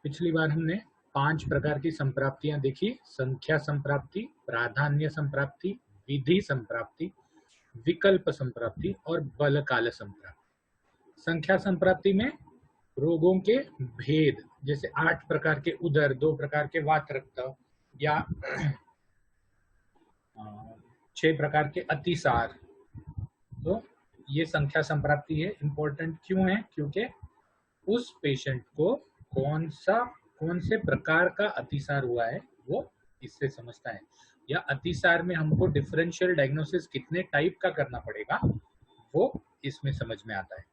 पिछली बार हमने 5 प्रकार की संप्राप्तियां देखी। संख्या संप्राप्ति, प्राधान्य संप्राप्ति, विधि संप्राप्ति, विकल्प संप्राप्ति और बल काल संप्राप्ति। संख्या संप्राप्ति में रोगों के भेद, जैसे 8 प्रकार के उदर, 2 प्रकार के वात रक्त या 6 प्रकार के अतिसार। तो ये संख्या संप्राप्ति है। इंपॉर्टेंट क्यों है? क्योंकि उस पेशेंट को कौन से प्रकार का अतिसार हुआ है वो इससे समझता है, या अतिसार में हमको डिफरेंशियल डायग्नोसिस कितने टाइप का करना पड़ेगा वो इसमें समझ में आता है।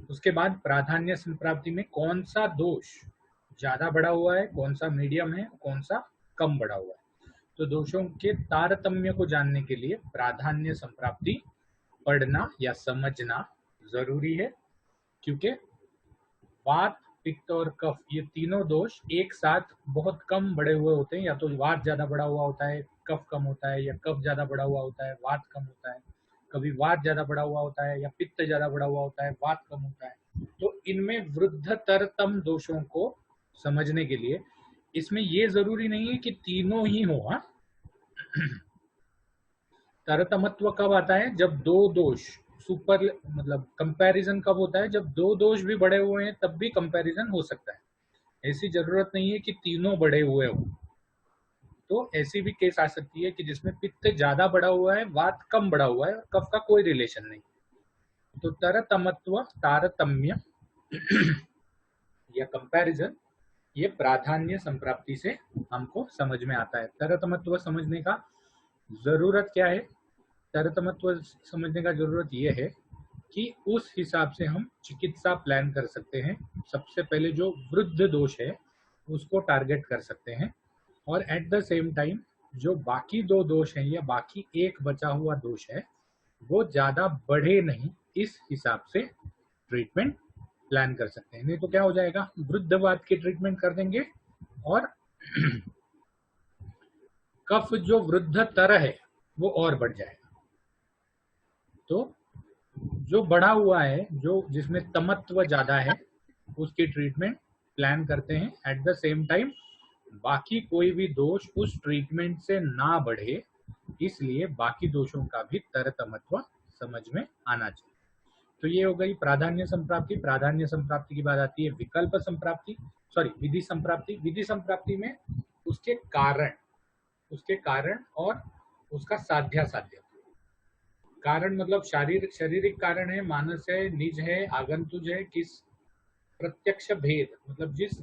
उसके बाद प्राधान्य संप्राप्ति में कौन सा दोष ज्यादा बढ़ा हुआ है, कौन सा मीडियम है, कौन सा कम बढ़ा हुआ है। तो दोषों के तारतम्य को जानने के लिए प्राधान्य संप्राप्ति पढ़ना या समझना जरूरी है, क्योंकि वात, पित्त और कफ ये तीनों दोष एक साथ बहुत कम बढ़े हुए होते हैं। या तो वात ज्यादा बढ़ा हुआ होता है, कफ कम होता है, या कफ ज्यादा बढ़ा हुआ होता है, वात कम होता है। कभी वात ज्यादा बढ़ा हुआ होता है या पित्त ज्यादा बढ़ा हुआ होता है, वात कम होता है। तो इनमें वृद्धतरतम दोषों को समझने के लिए इसमें ये जरूरी नहीं है कि तीनों ही हो। हाँ, तरतमत्व कब आता है? जब दो दोष सुपर, मतलब कंपैरिजन कब होता है? जब दो दोष भी बढ़े हुए हैं तब भी कंपैरिजन हो सकता है। ऐसी जरूरत नहीं है कि तीनों बढ़े हुए हो। तो ऐसी भी केस आ सकती है कि जिसमें पित्त ज्यादा बढ़ा हुआ है, वात कम बढ़ा हुआ है और कफ का कोई रिलेशन नहीं। तो तरतमत्व, तारतम्य या कंपैरिजन, ये प्राधान्य संप्राप्ति से हमको समझ में आता है। तरतमत्व समझने का जरूरत क्या है? तरतमत्व समझने का जरूरत यह है कि उस हिसाब से हम चिकित्सा प्लान कर सकते हैं। सबसे पहले जो वृद्ध दोष है उसको टारगेट कर सकते हैं, और एट द सेम टाइम जो बाकी दो दोष हैं या बाकी एक बचा हुआ दोष है वो ज्यादा बढ़े नहीं, इस हिसाब से ट्रीटमेंट प्लान कर सकते हैं। नहीं तो क्या हो जाएगा, वृद्धवात की ट्रीटमेंट कर देंगे और कफ जो वृद्धतर है वो और बढ़ जाएगा। तो जो बढ़ा हुआ है, जो जिसमें तमत्व ज्यादा है, उसकी ट्रीटमेंट प्लान करते हैं। एट द सेम टाइम बाकी कोई भी दोष उस ट्रीटमेंट से ना बढ़े, इसलिए बाकी दोषों का भी तरतमत्व समझ में आना चाहिए। तो ये हो गई प्राधान्य संप्राप्ति। प्राधान्य संप्राप्ति की बात आती है विकल्प संप्राप्ति, सॉरी विधि संप्राप्ति। विधि संप्राप्ति में उसके कारण और उसका साध्यासाध्य। कारण मतलब शारीरिक कारण है, मानस है, निज है, आगंतुज है, किस प्रत्यक्ष भेद, मतलब जिस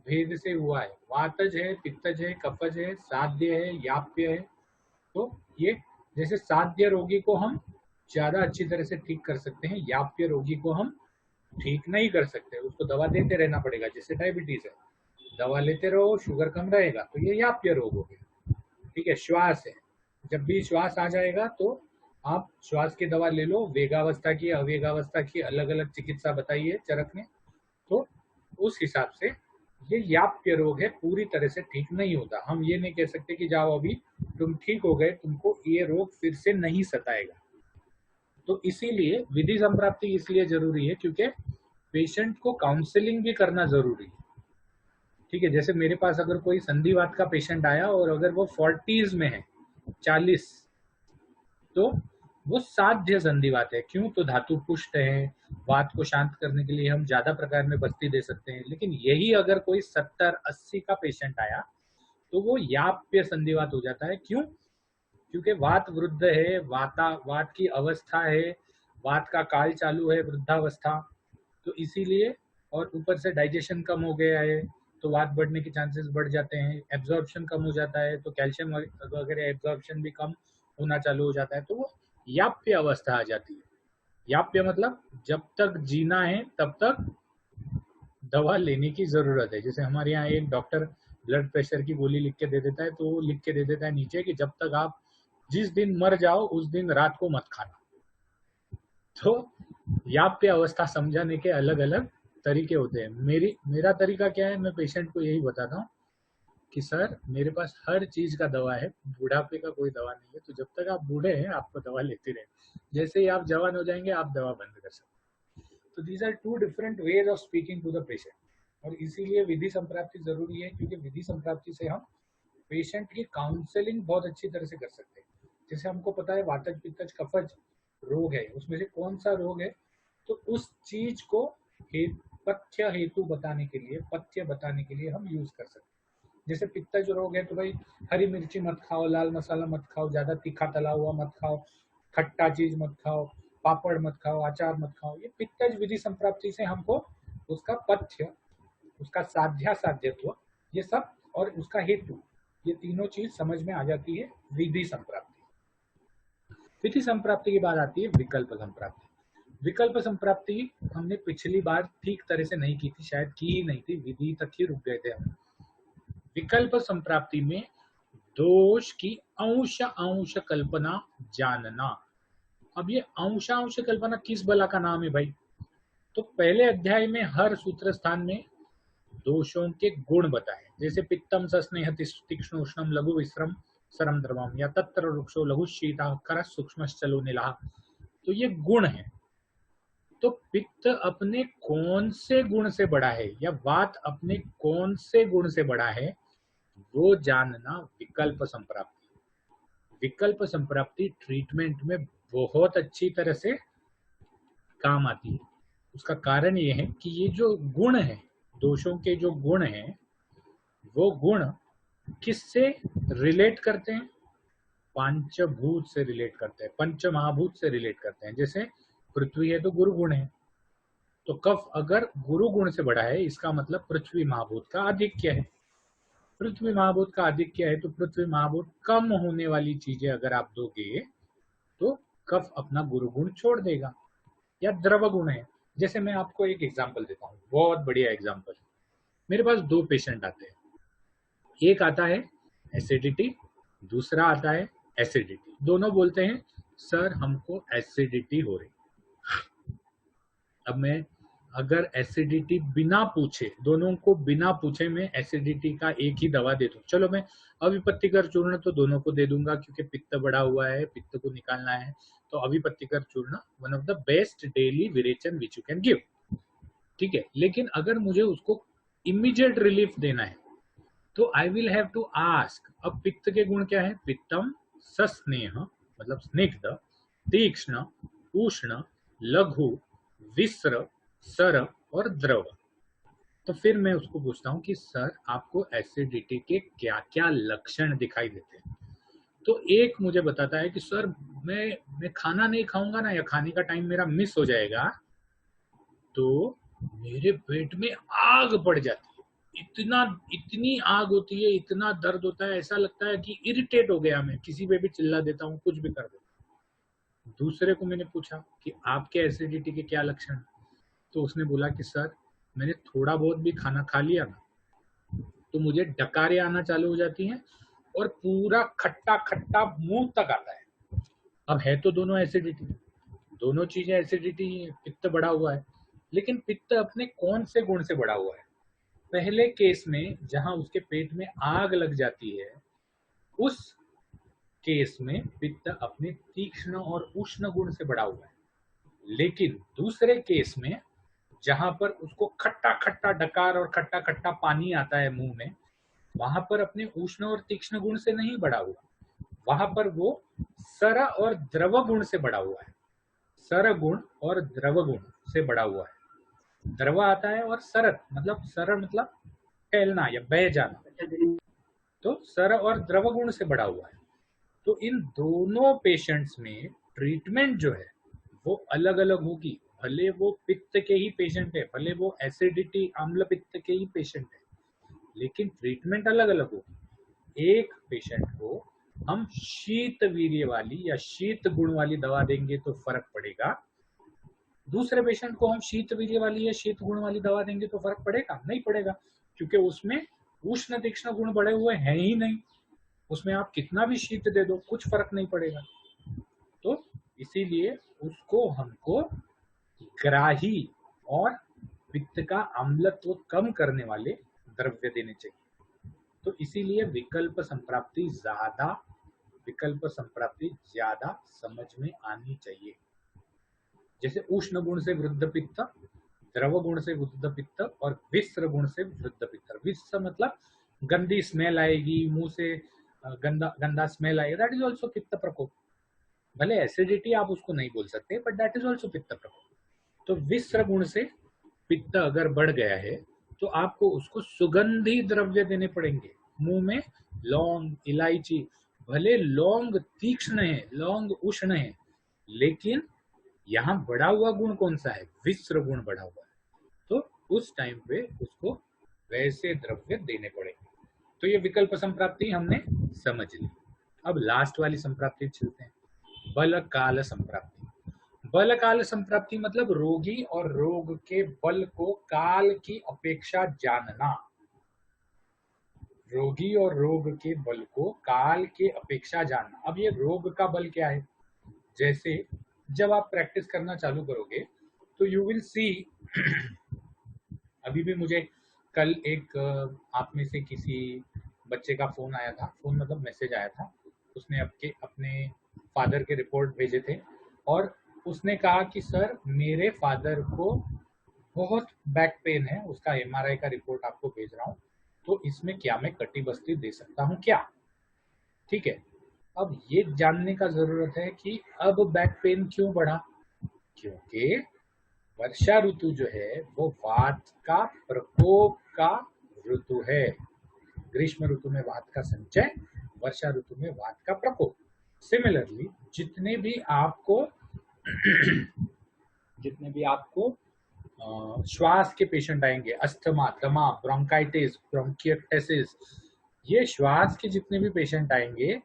भेद से हुआ है। वातज है, पित्तज है, कफज है, साध्य है, याप्य है। तो ये जैसे साध्य रोगी को हम ज्यादा अच्छी तरह से ठीक कर सकते हैं, याप्य रोगी को हम ठीक नहीं कर सकते, उसको दवा देते रहना पड़ेगा। जैसे डायबिटीज है, दवा लेते रहो, शुगर कम रहेगा, तो ये याप्य रोग हो गया। ठीक है, श्वास है, जब भी श्वास आ जाएगा तो आप श्वास की दवा ले लो। वेगावस्था की, अवेगावस्था की अलग अलग चिकित्सा बताई है चरक ने। तो उस हिसाब से ये याप्य रोग है, पूरी तरह से ठीक नहीं होता। हम ये नहीं कह सकते कि जाओ अभी तुम ठीक हो गए, तुमको ये रोग फिर से नहीं सताएगा। तो इसीलिए विधि संप्राप्ति इसलिए जरूरी है क्योंकि पेशेंट को काउंसलिंग भी करना जरूरी है। ठीक है, जैसे मेरे पास अगर कोई संधिवात का पेशेंट आया और अगर वो 40s में है, 40, तो वो साध्य संधिवात है। क्यों? तो धातु पुष्ट है, वात को शांत करने के लिए हम ज्यादा प्रकार में बस्ती दे सकते हैं। लेकिन यही अगर कोई 70-80 का पेशेंट आया तो वो याप्य संधिवात हो जाता है। क्यों? क्योंकि वात वृद्ध है, वात की अवस्था है, वात का काल चालू है, वृद्धावस्था। तो इसीलिए, और ऊपर से डाइजेशन कम हो गया है तो वात बढ़ने के चांसेस बढ़ जाते हैं। एब्जॉर्प्शन कम हो जाता है तो कैल्शियम वगैरह एब्जॉर्प्शन भी कम होना चालू हो जाता है, तो वो याप्य अवस्था आ जाती है। याप्य मतलब जब तक जीना है तब तक दवा लेने की जरूरत है। जैसे हमारे यहाँ एक डॉक्टर ब्लड प्रेशर की गोली लिख के दे देता है, तो वो लिख के दे देता है नीचे कि जब तक आप जिस दिन मर जाओ उस दिन रात को मत खाना। तो याप्य अवस्था समझाने के अलग अलग तरीके होते हैं। मेरा तरीका क्या है, मैं पेशेंट को यही बताता हूँ कि सर मेरे पास हर चीज का दवा है, बुढ़ापे का कोई दवा नहीं है। तो जब तक आप बूढ़े हैं आपको दवा लेते रहे, जैसे ही आप जवान हो जाएंगे आप दवा बंद कर सकते हैं। तो these are two different ways of speaking to the patient. और इसीलिए विधि संप्राप्ति जरूरी है, क्योंकि विधि संप्राप्ति से हम पेशेंट की काउंसलिंग बहुत अच्छी तरह से कर सकते हैं। जैसे हमको पता है वातज पित्तज कफज रोग है, उसमें से कौन सा रोग है, तो उस चीज को पथ्य हेतु बताने के लिए, पथ्य बताने के लिए हम यूज कर सकते हैं। जैसे पित्तज रोग है तो भाई हरी मिर्ची मत खाओ, लाल मसाला मत खाओ, ज्यादा तीखा तला हुआ मत खाओ, खट्टा चीज मत खाओ, पापड़ मत खाओ, अचार मत खाओ। ये पित्तज विधि संप्राप्ति से हमको उसका पथ्य, उसका साध्या साध्यत्व, ये सब, और उसका हेतु, ये तीनों चीज समझ में आ जाती है विधि संप्राप्ति। विधि संप्राप्ति की बात आती है विकल्प संप्राप्ति। विकल्प संप्राप्ति हमने पिछली बार ठीक तरह से नहीं की थी, शायद की ही नहीं थी, विधि तक ही रुक गए थे हम। विकल्प संप्राप्ति में दोष की अंश अंश कल्पना जानना। अब ये अंश अंश कल्पना किस बला का नाम है भाई? तो पहले अध्याय में हर सूत्र स्थान में दोषों के गुण बताए, जैसे पित्तम सस्नेह तीक्ष्ण उष्णम लघु विश्रम सरम द्रवम, या तत्र वृक्षो लघु शीता कर सूक्ष्म चलो नीला। तो ये गुण है। तो पित्त अपने कौन से गुण से बड़ा है, या वात अपने कौन से गुण से बड़ा है, वो जानना विकल्प संप्राप्ति। विकल्प संप्राप्ति ट्रीटमेंट में बहुत अच्छी तरह से काम आती है। उसका कारण ये है कि ये जो गुण है, दोषों के जो गुण हैं, वो गुण किससे रिलेट करते हैं? पंचभूत से रिलेट करते हैं, पंच महाभूत से रिलेट करते हैं। जैसे पृथ्वी है तो गुरु गुण है, तो कफ अगर गुरु गुण से बड़ा है, इसका मतलब पृथ्वी महाभूत का आधिक्य है। पृथ्वी महाभूत का आधिक्य है तो पृथ्वी महाभूत कम होने वाली चीजें अगर आप दोगे तो कफ अपना गुरु गुण छोड़ देगा। या द्रव गुण है, जैसे मैं आपको एक एग्जांपल देता हूँ, बहुत बढ़िया एग्जांपल। मेरे पास दो पेशेंट आते हैं, एक आता है एसिडिटी, दूसरा आता है एसिडिटी। दोनों बोलते हैं सर हमको एसिडिटी हो रही। अब मैं अगर एसिडिटी बिना पूछे, दोनों को बिना पूछे मैं एसिडिटी का एक ही दवा दे दूं, चलो मैं अविपत्तिकर चूर्ण तो दोनों को दे दूंगा क्योंकि पित्त बढ़ा हुआ है, पित्त को निकालना है, तो अविपत्तिकर चूर्ण one of the best daily विरेचन विच यू कैन गिव, ठीक है। लेकिन अगर मुझे उसको इमीडिएट रिलीफ देना है तो I will have to ask, अब पित्त के गुण क्या है? पित्तम सस्नेह मतलब स्निग्ध, तीक्ष्ण, उष्ण, लघु, विस्र, सर और द्रव। तो फिर मैं उसको पूछता हूँ कि सर आपको एसिडिटी के क्या क्या लक्षण दिखाई देते हैं? तो एक मुझे बताता है कि सर मैं खाना नहीं खाऊंगा ना, या खाने का टाइम मेरा मिस हो जाएगा तो मेरे पेट में आग पड़ जाती है, इतनी आग होती है, इतना दर्द होता है, ऐसा लगता है कि इरिटेट हो गया, मैं किसी पे भी चिल्ला देता हूँ, कुछ भी कर देता हूँ। दूसरे को मैंने पूछा कि आपके एसिडिटी के क्या लक्षण, तो उसने बोला कि सर मैंने थोड़ा बहुत भी खाना खा लिया ना तो मुझे डकारें आना चालू हो जाती हैं और पूरा खट्टा खट्टा मुंह तक आता है। अब है तो दोनों एसिडिटी, दोनों चीजें एसिडिटी, पित्त बढ़ा हुआ है, लेकिन पित्त अपने कौन से गुण से बढ़ा हुआ है? पहले केस में जहां उसके पेट में आग लग जाती है, उस केस में पित्त अपने तीक्ष्ण और उष्ण गुण से बढ़ा हुआ है। लेकिन दूसरे केस में जहां पर उसको खट्टा खट्टा डकार और खट्टा खट्टा पानी आता है मुंह में, वहां पर अपने उष्ण और तीक्ष्ण गुण से नहीं बढ़ा हुआ, वहां पर वो सर और द्रव गुण से बढ़ा हुआ है। सर गुण और द्रव गुण से बढ़ा हुआ है। द्रव आता है और सरत मतलब सर मतलब फैलना या बह जाना, तो सर और द्रव गुण से बढ़ा हुआ है। तो इन दोनों पेशेंट्स में ट्रीटमेंट जो है वो अलग अलग होगी। भले वो पित्त के ही पेशेंट है, भले वो एसिडिटी अम्ल पित्त के ही पेशेंट है, लेकिन ट्रीटमेंट अलग अलग होगी। एक पेशेंट को हम शीत वीर्य वाली या शीत गुण वाली दवा देंगे तो फर्क पड़ेगा, दूसरे पेशेंट को हम शीत वीर्य वाली या शीत गुण वाली दवा देंगे तो फर्क पड़ेगा? नहीं पड़ेगा, क्योंकि उसमें उष्ण तीक्ष्ण गुण बढ़े हुए हैं ही नहीं। उसमें आप कितना भी शीत दे दो कुछ फर्क नहीं पड़ेगा। तो इसीलिए उसको हमको ग्राही और पित्त का अम्लत्व कम करने वाले द्रव्य देने चाहिए। तो इसीलिए विकल्प संप्राप्ति ज्यादा समझ में आनी चाहिए। जैसे उष्ण गुण से वृद्ध पित्त, द्रव गुण से विशुद्ध पित्त और विस्र गुण से विशुद्ध पित्त। विस्र मतलब गंदी स्मेल आएगी, मुंह से गंदा गंदा स्मेल आएगा, दैट इज ऑल्सो पित्त प्रकोप। भले एसिडिटी आप उसको नहीं बोल सकते, बट दैट इज ऑल्सो पित्त प्रकोप। तो विस्र गुण से पित्त अगर बढ़ गया है तो आपको उसको सुगंधी द्रव्य देने पड़ेंगे। मुंह में लौंग, इलायची, भले लौंग तीक्ष्ण है, लौंग उष्ण है, लेकिन यहाँ बढ़ा हुआ गुण कौन सा है? विस्र गुण बढ़ा हुआ है, तो उस टाइम पे उसको वैसे द्रव्य देने पड़ेंगे। तो ये विकल्प संप्राप्ति हमने समझ ली। अब लास्ट वाली संप्राप्ति चलते हैं, बल काल संप्राप्ति। बल काल संप्राप्ति मतलब रोगी और रोग के बल को काल की अपेक्षा जानना। रोगी और रोग के बल को काल के अपेक्षा जानना। अब ये रोग का बल क्या है? जैसे जब आप प्रैक्टिस करना चालू करोगे तो यू विल सी अभी भी मुझे कल एक आप में से किसी बच्चे का फोन आया था, फोन मतलब मैसेज आया था, उसने अपने फादर के रिपोर्ट भेजे थे और उसने कहा कि सर मेरे फादर को बहुत बैक पेन है, उसका एमआरआई का रिपोर्ट आपको भेज रहा हूँ, तो इसमें क्या मैं कटिबस्ती दे सकता हूँ क्या? ठीक है, अब ये जानने का जरूरत है कि अब बैक पेन क्यों बढ़ा? क्योंकि वर्षा ऋतु जो है वो वात का प्रकोप का ऋतु है। ग्रीष्म ऋतु में वात का संचय, वर्षा ऋतु में वात का प्रकोप। सिमिलरली जितने भी आपको श्वास के पेशेंट आएंगे, अस्थमा, दमा, ब्रोंकाइटिस, ब्रोंकियोटेसिस, ये श्वास के जितने भी पेशेंट आएंगे,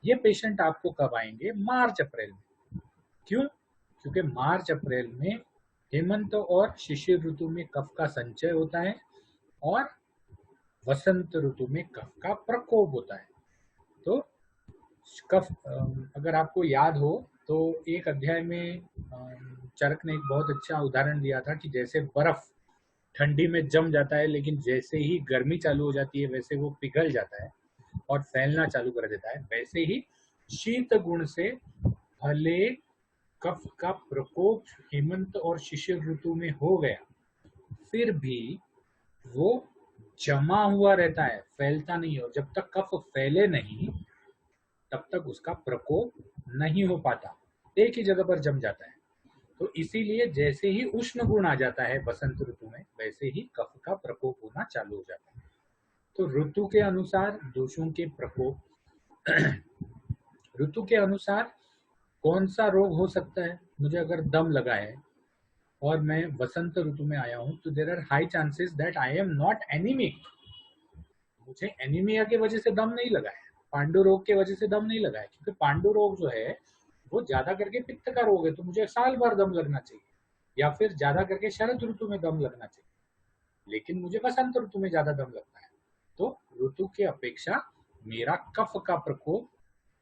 ये पेशेंट आपको कब आएंगे? मार्च अप्रैल में। क्यों? क्योंकि मार्च अप्रैल में हेमंत और शिशिर ऋतु में कफ का संचय होता है और वसंत ऋतु में कफ का प्रकोप होता है। तो कफ, अगर आपको याद हो तो एक अध्याय में चरक ने एक बहुत अच्छा उदाहरण दिया था कि जैसे बर्फ ठंडी में जम जाता है, लेकिन जैसे ही गर्मी चालू हो जाती है वैसे वो पिघल जाता है और फैलना चालू कर देता है। वैसे ही शीत गुण से भले कफ का प्रकोप हेमंत और शिशिर ऋतु में हो गया, फिर भी वो जमा हुआ रहता है, फैलता नहीं है, और जब तक कफ फैले नहीं तब तक उसका प्रकोप नहीं हो पाता, एक ही जगह पर जम जाता है। तो इसीलिए जैसे ही उष्ण गुण आ जाता है बसंत ऋतु में, वैसे ही कफ का प्रकोप होना चालू हो जाता है। तो ऋतु के अनुसार दोषों के प्रकोप, ऋतु के अनुसार कौन सा रोग हो सकता है? मुझे अगर दम लगा है और मैं वसंत ऋतु में आया हूं तो there are high chances that I am not anaemic. मुझे एनीमिया की वजह से दम नहीं लगा है, पांडु रोग की वजह से दम नहीं लगा है, क्योंकि पांडु रोग जो है वो ज्यादा करके पित्त का रोग है, तो मुझे साल भर दम लगना चाहिए, या फिर ज्यादा करके शरद ऋतु में दम लगना चाहिए, लेकिन मुझे वसंत ऋतु में ज्यादा दम लगता है। तो ऋतु की अपेक्षा मेरा कफ का प्रकोप,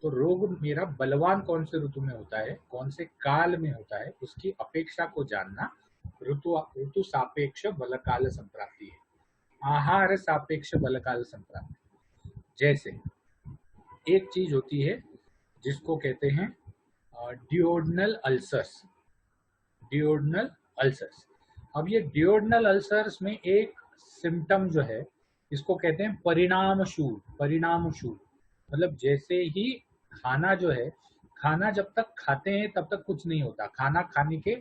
तो रोग मेरा बलवान कौन से ऋतु में होता है, कौन से काल में होता है, उसकी अपेक्षा को जानना ऋतु ऋतु सापेक्ष बलकाल संप्राप्ति है। आहार सापेक्ष बलकाल संप्राप्ति, जैसे एक चीज होती है जिसको कहते हैं डिओडनल अल्सर्स। डिओडनल अल्सर्स, अब ये डिओडनल अल्सर्स में एक सिम्टम जो है इसको कहते हैं परिणामशूल। परिणामशूल मतलब जैसे ही खाना जो है, खाना जब तक खाते हैं तब तक कुछ नहीं होता, खाना खाने के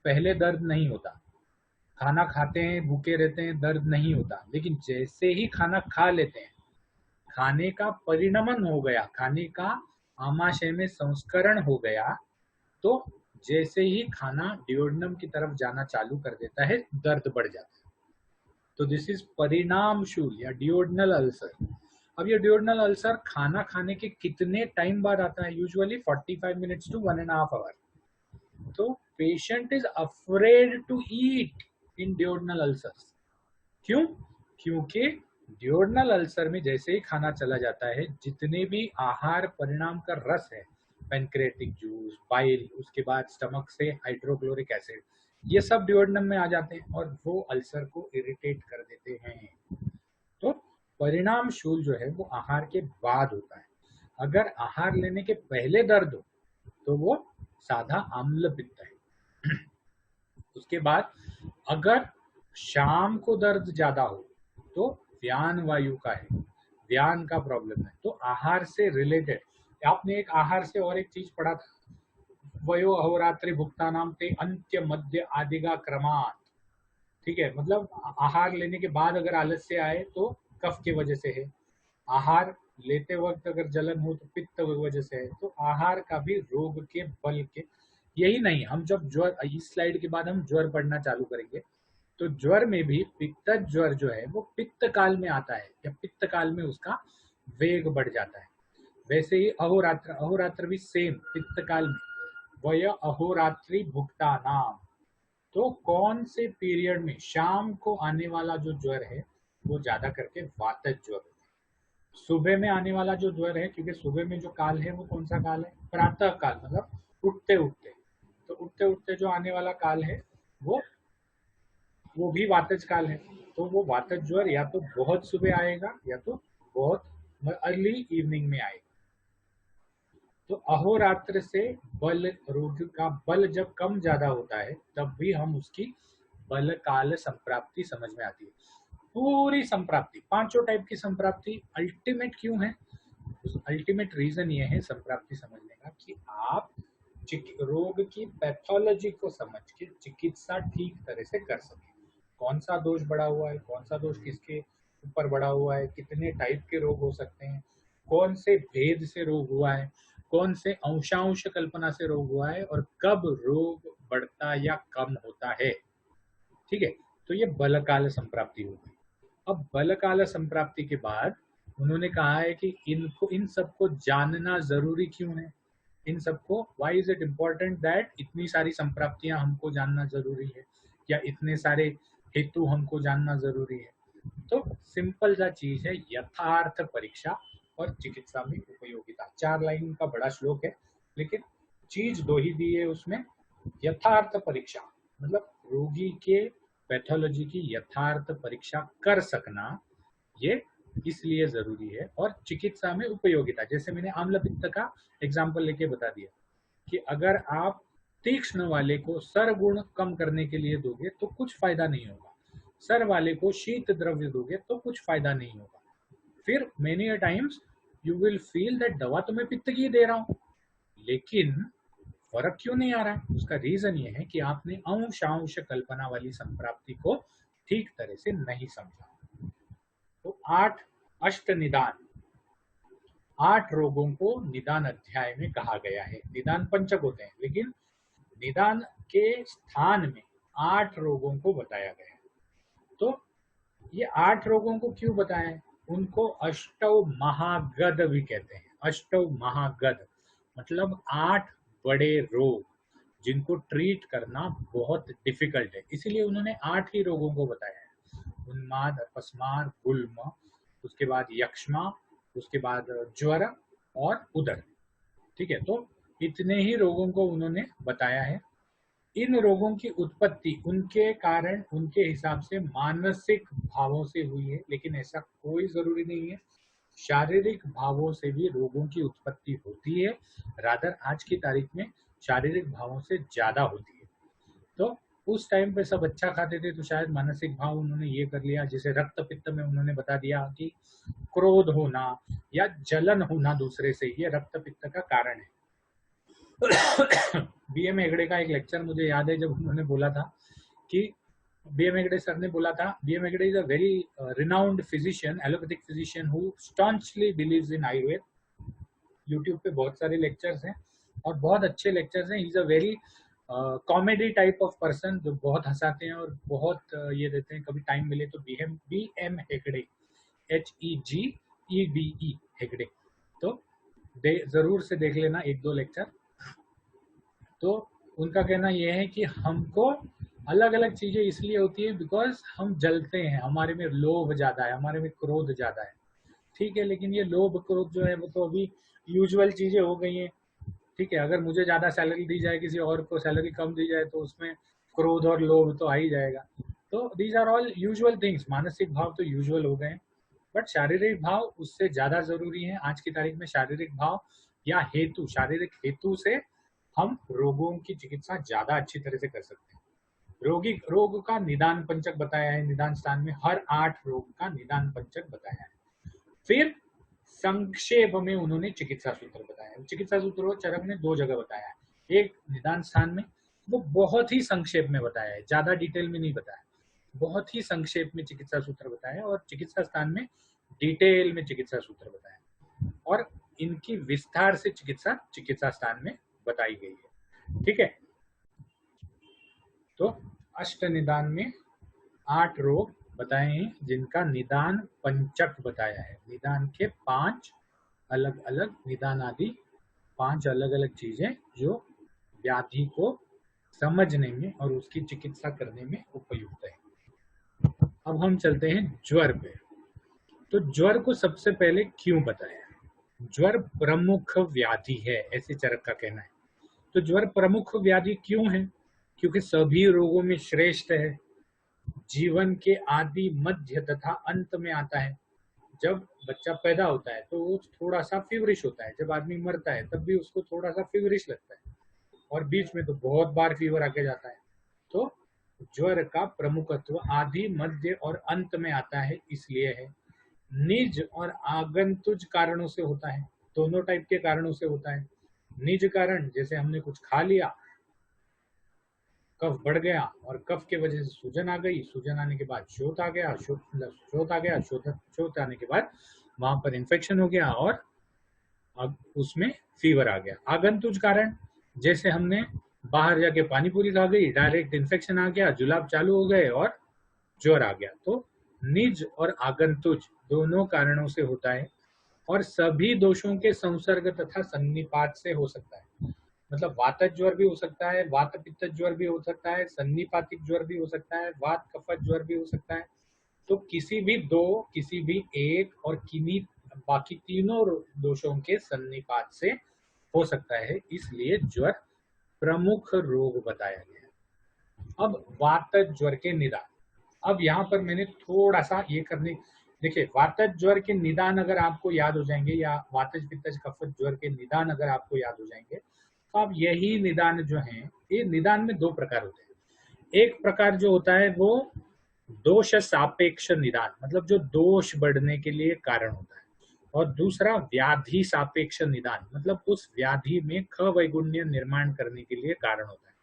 पहले दर्द नहीं होता, खाना खाते हैं भूखे रहते हैं दर्द नहीं होता, लेकिन जैसे ही खाना खा लेते हैं, खाने का परिणमन हो गया, खाने का आमाशय में संस्करण हो गया, तो जैसे ही खाना डिओडनम की तरफ जाना चालू कर देता है दर्द बढ़ जाता है। तो दिस इज परिणामशूल या डिओडनल अल्सर। अब ये डिओडनल अल्सर खाना खाने के कितने टाइम बाद आता है? Usually 45 minutes to 1.5 hour. तो patient is afraid to eat in duodenal ulcers. क्यों? क्योंकि डिओडनल अल्सर में जैसे ही खाना चला जाता है, जितने भी आहार परिणाम का रस है, पेनक्रेटिक जूस, बाइल, उसके बाद स्टमक से हाइड्रोक्लोरिक एसिड, ये सब डिओडनम में आ जाते हैं और वो अल्सर को इरिटेट कर देते हैं। तो परिणाम शूल जो है वो आहार के बाद होता है। अगर आहार लेने के पहले दर्द हो तो वो साधा आम्ल पित्त है। उसके बाद अगर शाम को दर्द ज्यादा हो तो व्यान वायु का है, व्यान का प्रॉब्लम है। तो आहार से रिलेटेड आपने एक आहार से और एक चीज पढ़ा था, वयो अहोरात्रि भुक्तानाम ते अंत्य मध्य आदिगा क्रमात्। ठीक है, मतलब आहार लेने के बाद अगर आलस्य आए तो कफ की वजह से है, आहार लेते वक्त अगर जलन हो तो पित्त की वजह से है। तो आहार का भी रोग के बल के, यही नहीं, हम जब ज्वर, इस स्लाइड के बाद हम ज्वर पढ़ना चालू करेंगे, तो ज्वर में भी पित्त ज्वर जो है वो पित्त काल में आता है, या पित्त काल में उसका वेग बढ़ जाता है। वैसे ही अहोरात्र, अहोरात्र भी सेम पित्त काल में, वय अहोरात्रि भुक्ता नाम। तो कौन से पीरियड में शाम को आने वाला जो ज्वर है वो ज्यादा करके वातज ज्वर है। सुबह में आने वाला जो ज्वर है, क्योंकि सुबह में जो काल है वो कौन सा काल है, प्रातः काल, मतलब उठते उठते, तो उठते उठते जो आने वाला काल है वो वो भी वातज काल है। तो वो वातज ज्वर या तो बहुत सुबह आएगा या तो बहुत अर्ली इवनिंग में आएगा। तो अहोरात्र से बल, रोग का बल जब कम ज्यादा होता है तब भी हम उसकी बल काल संप्राप्ति समझ में आती है। पूरी संप्राप्ति, पांचों टाइप की संप्राप्ति अल्टीमेट क्यों है, उस अल्टीमेट रीजन ये है संप्राप्ति समझने का कि आप रोग की पैथोलॉजी को समझ के चिकित्सा ठीक तरह से कर सके। कौन सा दोष बढ़ा हुआ है, कौन सा दोष किसके ऊपर बढ़ा हुआ है, कितने टाइप के रोग हो सकते हैं, कौन से भेद से रोग हुआ है, कौन से अंशांश कल्पना से रोग हुआ है, और कब रोग बढ़ता या कम होता है। ठीक है, तो ये बलकाल संप्राप्ति हो गई। अब बलकाल संप्राप्ति के बाद उन्होंने कहा है कि इनको, इन सबको जानना जरूरी क्यों है, इन सबको, why is it important that इतनी सारी संप्राप्तियां हमको जानना जरूरी है, या इतने सारे हेतु हमको जानना जरूरी है। तो सिंपल सा चीज है, यथार्थ परीक्षा और चिकित्सा में उपयोगिता। 4 लाइन का बड़ा श्लोक है, लेकिन चीज दो ही दी है उसमें। यथार्थ परीक्षा मतलब रोगी के पैथोलॉजी की यथार्थ परीक्षा कर सकना, ये इसलिए जरूरी है। और चिकित्सा में उपयोगिता, जैसे मैंने आम्ल पित्त का एग्जाम्पल लेके बता दिया कि अगर आप तीक्ष्ण वाले को सर गुण कम करने के लिए दोगे तो कुछ फायदा नहीं होगा, सर वाले को शीत द्रव्य दोगे तो कुछ फायदा नहीं होगा। फिर many times you will feel that दवा तो मैं पित्त की दे रहा हूं, लेकिन फर्क क्यों नहीं आ रहा है, उसका रीजन ये है कि आपने अंशांश कल्पना वाली संप्राप्ति को ठीक तरह से नहीं समझा। तो 8 अष्ट निदान, 8 रोगों को निदान अध्याय में कहा गया है। निदान पंचक होते हैं, लेकिन निदान के स्थान में 8 रोगों को बताया गया है। तो ये 8 रोगों को क्यों बताया है, उनको अष्टौ महागद भी कहते हैं। अष्टौ महागद मतलब 8 बड़े रोग जिनको ट्रीट करना बहुत डिफिकल्ट है, इसीलिए उन्होंने 8 ही रोगों को बताया है। उन्माद, अपस्मार, गुल्म, उसके बाद यक्ष्मा, उसके बाद ज्वर और उदर। ठीक है, तो इतने ही रोगों को उन्होंने बताया है। इन रोगों की उत्पत्ति उनके कारण, उनके हिसाब से मानसिक भावों से हुई है, लेकिन ऐसा कोई जरूरी नहीं है। शारीरिक भावों से भी रोगों की उत्पत्ति होती है, रादर आज की तारीख में शारीरिक भावों से ज्यादा होती है। तो उस टाइम पे सब अच्छा खाते थे तो शायद मानसिक भाव उन्होंने ये कर लिया, जैसे रक्त पित्त में उन्होंने बता दिया कि क्रोध होना या जलन होना दूसरे से, ये रक्त पित्त का कारण है। बीएम हेगड़े का एक लेक्चर मुझे याद है, जब उन्होंने बोला था कि बीएम हेगड़े सर ने बोला था, BM Hegde is a very renowned physician, allopathic physician who staunchly believes in Ayurveda. YouTube पे बहुत सारे लेक्चर्स हैं और बहुत अच्छे लेक्चर्स हैं। He is a very comedy type of person, जो बहुत हंसाते हैं और बहुत ये देते हैं। कभी टाइम मिले तो बीएम हेगड़े, HEGEDE हेगड़े, तो जरूर से देख लेना एक दो लेक्चर। तो उनका कहना यह है कि हमको अलग अलग चीजें इसलिए होती है बिकॉज हम जलते हैं, हमारे में लोभ ज्यादा है, हमारे में क्रोध ज्यादा है। ठीक है, लेकिन ये लोभ क्रोध जो है वो तो अभी यूजुअल चीजें हो गई हैं। ठीक है, अगर मुझे ज्यादा सैलरी दी जाए, किसी और को सैलरी कम दी जाए, तो उसमें क्रोध और लोभ तो आ ही जाएगा। तो these are all usual things. मानसिक भाव तो यूजुअल हो गए, बट शारीरिक भाव उससे ज्यादा जरूरी है। आज की तारीख में शारीरिक भाव या हेतु, शारीरिक हेतु से हम रोगों की चिकित्सा ज्यादा अच्छी तरह से कर सकते हैं। रोग का निदान पंचक बताया है, निदान स्थान में हर 8 रोग का निदान पंचक बताया है। फिर संक्षेप में उन्होंने चिकित्सा सूत्र बताया। चिकित्सा सूत्र को चरक ने 2 जगह बताया है, एक निदान स्थान में, वो बहुत ही संक्षेप में बताया है, ज्यादा डिटेल में नहीं बताया, बहुत ही संक्षेप में चिकित्सा सूत्र बताया, और चिकित्सा स्थान में डिटेल में चिकित्सा सूत्र बताया, और इनकी विस्तार से चिकित्सा स्थान में बताई गई है। ठीक है, तो अष्ट निदान में 8 रोग बताए हैं जिनका निदान पंचक बताया है। निदान के 5 अलग अलग निदान आदि 5 अलग अलग चीजें जो व्याधि को समझने में और उसकी चिकित्सा करने में उपयुक्त है। अब हम चलते हैं ज्वर पे। तो ज्वर को सबसे पहले क्यों बताया? ज्वर प्रमुख व्याधि है, ऐसे चरक का कहना है। तो ज्वर प्रमुख व्याधि क्यों है? क्योंकि सभी रोगों में श्रेष्ठ है, जीवन के आदि मध्य तथा अंत में आता है। जब बच्चा पैदा होता है तो वो थोड़ा सा फीवरिश होता है, जब आदमी मरता है तब भी उसको थोड़ा सा फीवरिश लगता है, और बीच में तो बहुत बार फीवर आके जाता है। तो ज्वर का प्रमुखत्व आदि मध्य और अंत में आता है, इसलिए है। निज और आगंतुज कारणों से होता है, दोनों टाइप के कारणों से होता है। निज कारण, जैसे हमने कुछ खा लिया, कफ बढ़ गया और कफ के वजह से सूजन आ गई, सूजन आने के बाद शोथ आ गया, शोथ आने के बाद वहां पर इन्फेक्शन हो गया और अब उसमें फीवर आ गया। आगंतुज कारण, जैसे हमने बाहर जाके पानी पूरी खा गई, डायरेक्ट इन्फेक्शन आ गया, जुलाब चालू हो गए और ज्वर आ गया। तो निज और आगंतुज दोनों कारणों से होता है, और सभी दोषों के संसर्ग तथा सन्निपात से हो सकता है। मतलब वातज ज्वर भी हो सकता है, वात पित्त ज्वर भी हो सकता है, सन्निपातिक ज्वर भी हो सकता है, वात कफत ज्वर भी हो सकता है। तो किसी भी दो, किसी भी एक और किन्हीं बाकी तीनों दोषों के सन्निपात से हो सकता है, इसलिए ज्वर प्रमुख रोग बताया गया है। अब वातज ज्वर के निदान। अब यहाँ पर मैंने थोड़ा सा ये करने, देखिए वातज ज्वर के निदान अगर आपको याद हो जाएंगे, या वातज पित्तज कफत ज्वर के निदान अगर आपको याद हो जाएंगे, तो आप यही निदान जो है, ये निदान में 2 प्रकार होते हैं। एक प्रकार जो होता है वो दोष सापेक्ष निदान, मतलब जो दोष बढ़ने के लिए कारण होता है, और दूसरा व्याधि सापेक्ष निदान, मतलब उस व्याधि में खवैगुण्य निर्माण करने के लिए कारण होता है।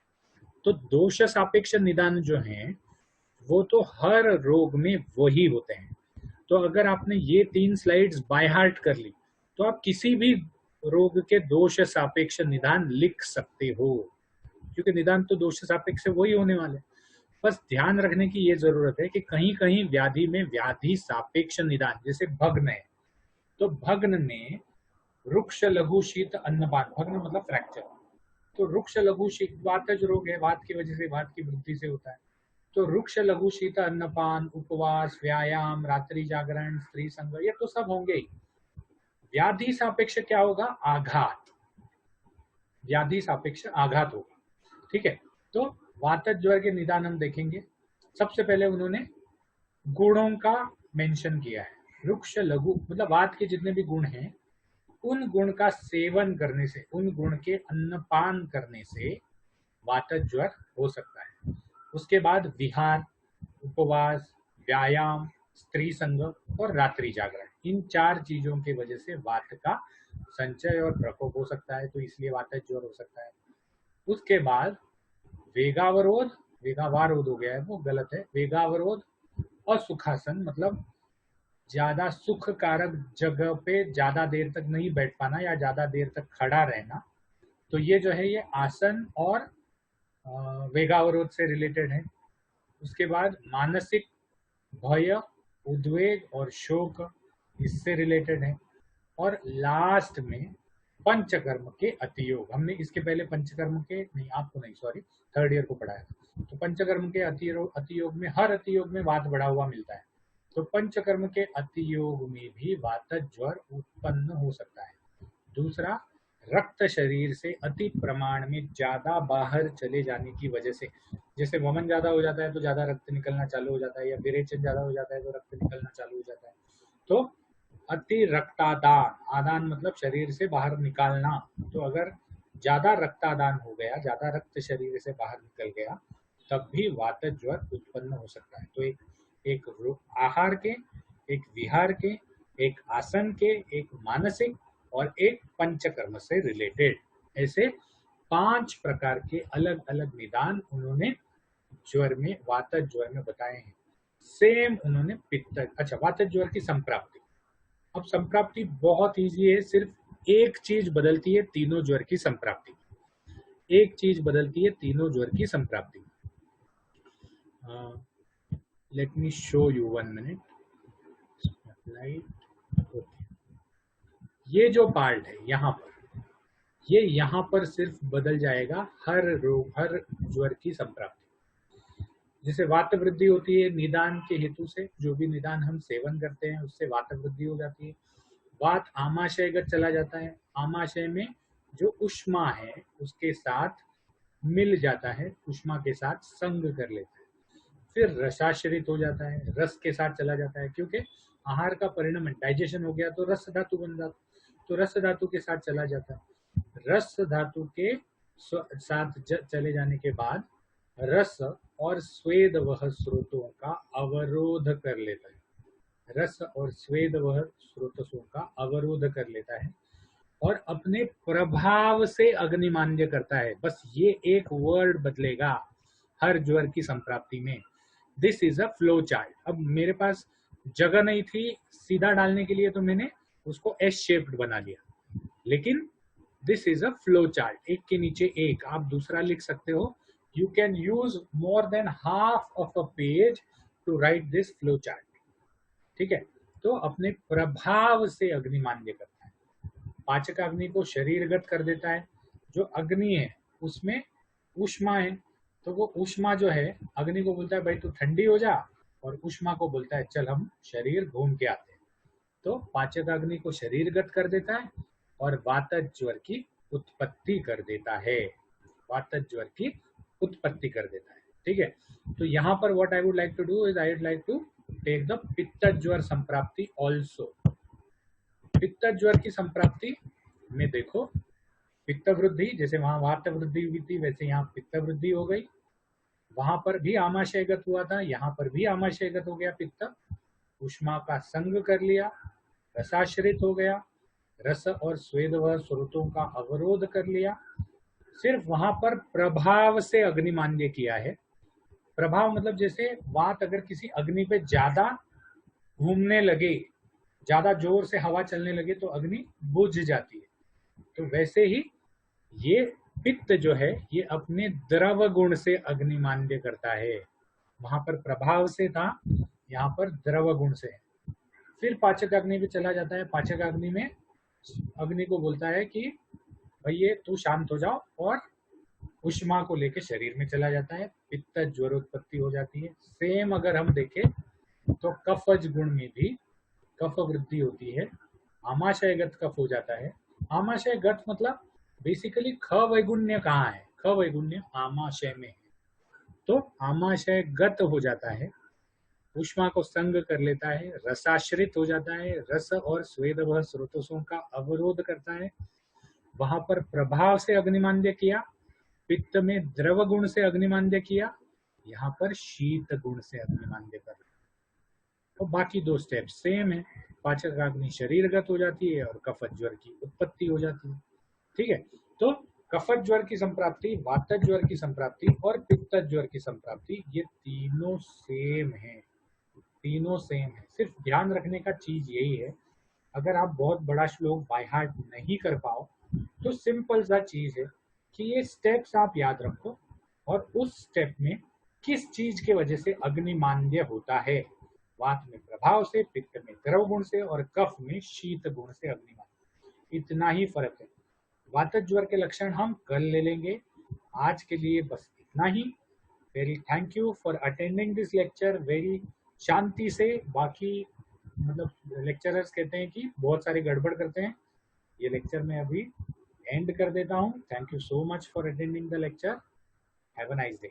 तो दोष सापेक्ष निदान जो है वो तो हर रोग में वही होते हैं। तो अगर आपने ये 3 स्लाइड्स बाय हार्ट कर ली तो आप किसी भी रोग के दोष सापेक्ष निदान लिख सकते हो, क्योंकि निदान तो दोष सापेक्ष से वही होने वाले। बस ध्यान रखने की ये जरूरत है कि कहीं कहीं व्याधि में व्याधि सापेक्ष निदान, जैसे भग्न है, तो भग्न में रुक्ष लघु शीत अन्नपान, भग्न मतलब फ्रैक्चर, तो रुक्ष लघु शीत वातज रोग है, वात की वजह से, वात की वृद्धि से होता है। तो रुक्ष लघु शीत अन्नपान, उपवास, व्यायाम, रात्रि जागरण, स्त्री संग, ये तो सब होंगे ही। व्याधि सापेक्ष क्या होगा? आघात, व्याधि सापेक्ष आघात होगा। ठीक है, तो वातज ज्वर के निदान हम देखेंगे। सबसे पहले उन्होंने गुणों का मेंशन किया है। रुक्ष लघु मतलब वात के जितने भी गुण हैं, उन गुण का सेवन करने से, उन गुण के अन्नपान करने से वातज ज्वर हो सकता है। उसके बाद विहार, उपवास, व्यायाम, स्त्री संग और रात्रि जागरण, इन 4 चीजों की वजह से वात का संचय और प्रकोप हो सकता है, तो इसलिए वातज ज्वर हो सकता है। उसके बाद वेगावरोध, वेगावारोध हो गया है वो गलत है, वेगावरोध और सुखासन, मतलब ज्यादा सुख कारक जगह पे ज्यादा देर तक नहीं बैठ पाना या ज्यादा देर तक खड़ा रहना, तो ये जो है ये आसन और वेगावरोध से रिलेटेड है। उसके बाद मानसिक भय, उद्वेग और शोक, इससे रिलेटेड है। और लास्ट में पंचकर्म के अतियोग, हमने इसके पहले पंचकर्म के नहीं, आपको नहीं, सॉरी, 3rd ईयर को पढ़ाया था। तो पंचकर्म के अतियोग में, हर अतियोग में वात बढ़ा हुआ मिलता है, तो पंचकर्म के अतियोग में भी वातज ज्वर उत्पन्न हो सकता है। दूसरा, रक्त शरीर से अति प्रमाण में ज्यादा बाहर चले जाने की वजह से, जैसे वमन ज्यादा हो जाता है तो ज्यादा रक्त निकलना चालू हो जाता है, या विरेचन ज्यादा हो जाता है तो रक्त निकलना चालू हो जाता है। तो अति रक्तादान, आदान मतलब शरीर से बाहर निकालना, तो अगर ज्यादा रक्तादान हो गया, ज्यादा रक्त शरीर से बाहर निकल गया, तब भी वात ज्वर उत्पन्न हो सकता है। तो एक आहार के, एक विहार के, एक आसन के, एक मानसिक और एक पंचकर्म से रिलेटेड, ऐसे 5 प्रकार के अलग अलग निदान उन्होंने ज्वर में, वात ज्वर में बताए हैं। सेम उन्होंने पित्त, अच्छा वात ज्वर की संप्राप्ति। अब संप्राप्ति बहुत इजी है, सिर्फ एक चीज बदलती है तीनों ज्वर की संप्राप्ति, एक चीज बदलती है तीनों ज्वर की संप्राप्ति। Let me show you 1 minute. Okay, ये जो पार्ट है यहाँ पर, ये यहाँ पर सिर्फ बदल जाएगा हर रोग, हर ज्वर की संप्राप्ति। जैसे वात वृद्धि होती है निदान के हेतु से, जो भी निदान हम सेवन करते हैं उससे वात वृद्धि हो जाती है। वात आमाशयगत चला जाता है, आमाशय में जो उष्मा है उसके साथ मिल जाता है, उष्मा के साथ संग कर लेता है, फिर रसाश्रित हो जाता है, रस के साथ चला जाता है, क्योंकि आहार का परिणाम डाइजेशन हो गया तो रस धातु बन जाता, तो रस धातु के साथ चला जाता है। रस धातु के साथ चले जाने के बाद रस और स्वेद वह स्रोतों का अवरोध कर लेता है, रस और स्वेद वह स्रोतों का अवरोध कर लेता है और अपने प्रभाव से अग्निमान्य करता है। बस ये एक वर्ड बदलेगा हर ज्वर की संप्राप्ति में। This is a flow chart. अब मेरे पास जगह नहीं थी सीधा डालने के लिए तो मैंने उसको एस शेप्ड बना लिया, लेकिन this is a flow chart, एक के नीचे एक। आप दूसरा लिख सकते हो, you can use more than half of a page to write this flow chart. ठीक है, तो अपने प्रभाव से अग्निमान्य करता है, पाचक अग्नि को शरीरगत कर देता है। जो अग्नि है उसमें उष्मा है, तो वो उष्मा जो है अग्नि को बोलता है भाई तू ठंडी हो जा, और उष्मा को बोलता है चल हम शरीर घूम के आते हैं। तो पाचक अग्नि को शरीरगत कर देता है और वात ज्वर की उत्पत्ति कर देता है, वात ज्वर की उत्पत्ति कर देता है। ठीक है, तो यहाँ पर what I would like to do is I would like to take the पित्त ज्वर संप्राप्ति ऑल्सो। पित्त ज्वर की संप्राप्ति में देखो, पित्त वृद्धि, जैसे वहां वात वृद्धि हुई थी वैसे यहाँ पित्त वृद्धि हो गई, वहां पर भी आमाशयगत हुआ था, यहाँ पर भी आमाशयगत हो गया पित्त, उष्मा का संग कर लिया, रसाश्रित हो गया, रस और स्वेद व स्रोतों का अवरोध कर लिया, सिर्फ वहां पर प्रभाव से अग्निमान्य किया है। प्रभाव मतलब जैसे वात अगर किसी अग्नि पे ज्यादा घूमने लगे, ज्यादा जोर से हवा चलने लगे तो अग्नि बुझ जाती है, तो वैसे ही ये पित्त जो है ये अपने द्रव गुण से अग्निमान्य करता है। वहां पर प्रभाव से था, यहाँ पर द्रव गुण से है। फिर पाचक अग्नि पे चला जाता है, पाचक अग्नि में अग्नि को बोलता है कि भाई ये तू शांत हो जाओ, और उष्मा को लेके शरीर में चला जाता है, पित्त ज्वर उत्पत्ति हो जाती है। सेम अगर हम देखें तो कफज गुण में भी कफ वृद्धि होती है, आमाशयगत कफ हो जाता है। आमाशयगत मतलब बेसिकली ख वैगुण्य कहाँ है, ख वैगुण्य आमाशय में है, तो आमाशयगत हो जाता है, उष्मा को संग कर लेता है, रसाश्रित हो जाता है, रस और स्वेद वह स्रोतों का अवरोध करता है। वहां पर प्रभाव से अग्निमान्य किया, पित्त में द्रव गुण से अग्निमान्य किया, यहाँ पर शीत गुण से अग्निमान्य कर। तो बाकी 2 स्टेप सेम है, पाचक अग्नि शरीरगत हो जाती है और कफत ज्वर की उत्पत्ति हो जाती है। ठीक है, तो कफत ज्वर की संप्राप्ति, वात ज्वर की संप्राप्ति और पित्त ज्वर की संप्राप्ति, ये तीनों सेम है, तीनों सेम है। सिर्फ ध्यान रखने का चीज यही है, अगर आप बहुत बड़ा श्लोक बाय हार्ट नहीं कर पाओ तो सिंपल सा चीज है कि ये स्टेप्स आप याद रखो, और उस स्टेप में किस चीज के वजह से अग्निमान्य होता है, वात में प्रभाव से, पित्त में द्रव गुण से और कफ में शीत गुण से अग्निमान्य, इतना ही फर्क है। वात ज्वर के लक्षण हम कल ले लेंगे, आज के लिए बस इतना ही। Very thank you for attending this lecture very शांति से। बाकी मतलब लेक्चरर्स कहते हैं कि बहुत सारी गड़बड़ करते हैं, ये लेक्चर मैं अभी एंड कर देता हूँ। Thank you so much for attending the lecture, have a nice day.